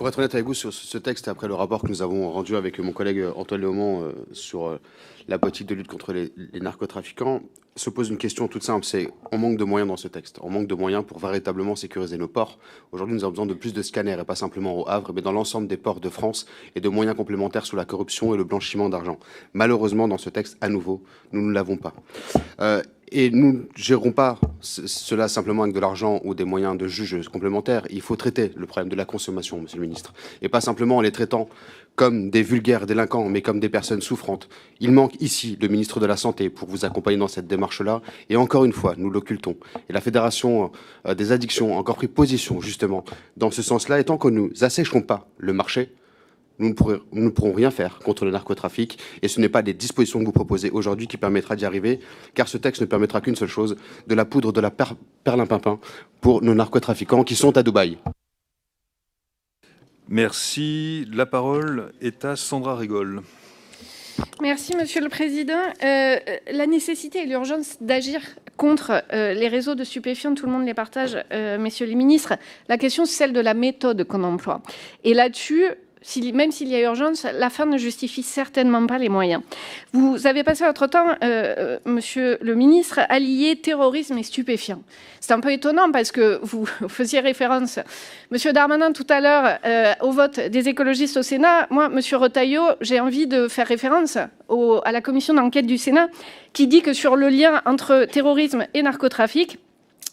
Pour être honnête avec vous sur ce texte, après le rapport que nous avons rendu avec mon collègue Antoine Léaumont sur la politique de lutte contre les narcotrafiquants, se pose une question toute simple, c'est on manque de moyens dans ce texte. On manque de moyens pour véritablement sécuriser nos ports. Aujourd'hui, nous avons besoin de plus de scanners, et pas simplement au Havre, mais dans l'ensemble des ports de France, et de moyens complémentaires sur la corruption et le blanchiment d'argent. Malheureusement, dans ce texte, à nouveau, nous ne l'avons pas. Et nous ne gérons pas cela simplement avec de l'argent ou des moyens de juges complémentaires. Il faut traiter le problème de la consommation, monsieur le ministre, et pas simplement en les traitant comme des vulgaires délinquants, mais comme des personnes souffrantes. Il manque ici le ministre de la Santé pour vous accompagner dans cette démarche-là, et encore une fois, nous l'occultons. Et la Fédération des addictions a encore pris position, justement, dans ce sens-là, et tant que nous assécherons pas le marché, nous ne pourrons rien faire contre le narcotrafic, et ce n'est pas les dispositions que vous proposez aujourd'hui qui permettra d'y arriver, car ce texte ne permettra qu'une seule chose, de la poudre de la perlimpinpin pour nos narcotrafiquants qui sont à Dubaï. Merci. La parole est à Sandra Rigol. Merci, Monsieur le Président. La nécessité et l'urgence d'agir contre les réseaux de stupéfiants, tout le monde les partage, messieurs les ministres. La question, c'est celle de la méthode qu'on emploie. Et là-dessus, même s'il y a urgence, la fin ne justifie certainement pas les moyens. Vous avez passé votre temps, monsieur le ministre, à lier terrorisme et stupéfiants. C'est un peu étonnant parce que vous faisiez référence, monsieur Darmanin, tout à l'heure, au vote des écologistes au Sénat. Moi, monsieur Retailleau, j'ai envie de faire référence à la commission d'enquête du Sénat qui dit que sur le lien entre terrorisme et narcotrafic,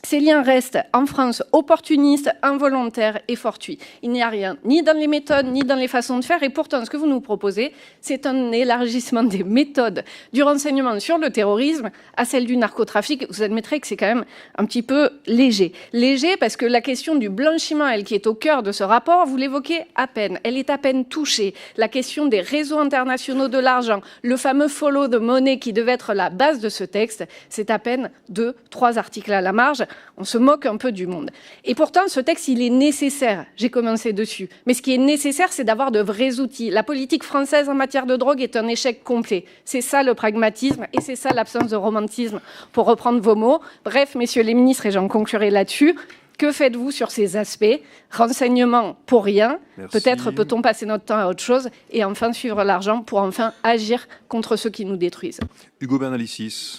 ces liens restent, en France, opportunistes, involontaires et fortuits. Il n'y a rien, ni dans les méthodes, ni dans les façons de faire. Et pourtant, ce que vous nous proposez, c'est un élargissement des méthodes du renseignement sur le terrorisme à celle du narcotrafic. Vous admettrez que c'est quand même un petit peu léger. Léger parce que la question du blanchiment, elle qui est au cœur de ce rapport, vous l'évoquez à peine. Elle est à peine touchée. La question des réseaux internationaux de l'argent, le fameux follow the money qui devait être la base de ce texte, c'est à peine 2-3 articles à la marge. On se moque un peu du monde. Et pourtant, ce texte, il est nécessaire. J'ai commencé dessus. Mais ce qui est nécessaire, c'est d'avoir de vrais outils. La politique française en matière de drogue est un échec complet. C'est ça le pragmatisme et c'est ça l'absence de romantisme, pour reprendre vos mots. Bref, messieurs les ministres, et j'en conclurai là-dessus, que faites-vous sur ces aspects? Renseignement pour rien. Peut-être peut-on passer notre temps à autre chose et enfin suivre l'argent pour enfin agir contre ceux qui nous détruisent. Hugo Bernalicis.